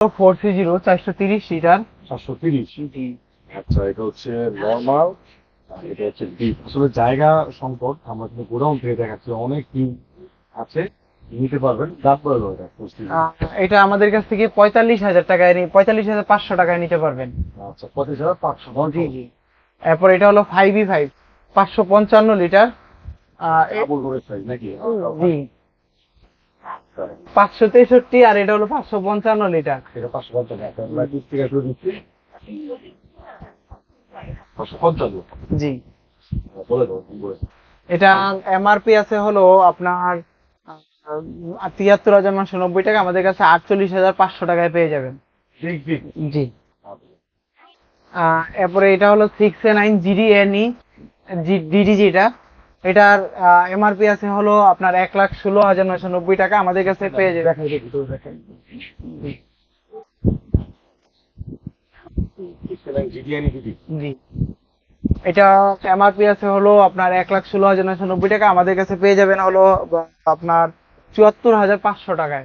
4C0 430 litre. 430। জি। আচ্ছা, এটা হচ্ছে নরমাল, এটা হচ্ছে ডিপ। আসলে জায়গা সংকট, আমরা কিন্তু গোডাউন থেকে দেখাচ্ছি অনেক ডিপ আছে, নিতে পারবেন। দাম পড়বে ওটা 4C0। এটা আমাদের কাছ থেকে 45,000 টাকায় 45,500 টাকায় নিতে পারবেন। আচ্ছা, 25,500। জি জি। এরপর এটা হলো 5E5 555 লিটার। ডাবল ডোরের সাইজ নাকি? জি। 563 আর এটা হলো 555 লিটার। এটা 550 টাকা আমরা 20 টাকা করে দিচ্ছি। 550। জি। বলে দাও কি বলে। এটা এমআরপি আছে হলো আপনার 73,990 টাকা, আমাদের কাছে 48,500 টাকায় পেয়ে যাবেন। ঠিক ঠিক। জি। এরপরে এটা হলো 6A9 GDNE ডিডি, যেটা এটার এমআরপি আছে হলো আপনার 1,16,990 টাকা, আমাদের কাছে পেয়ে যাবেন। দেখাই দেখি তো, দেখাই। জিডিআনি দিদি। জি। এটা এমআরপি আছে হলো আপনার 1,16,990 টাকা, আমাদের কাছে পেয়ে যাবেন হলো আপনার 74,500 টাকায়।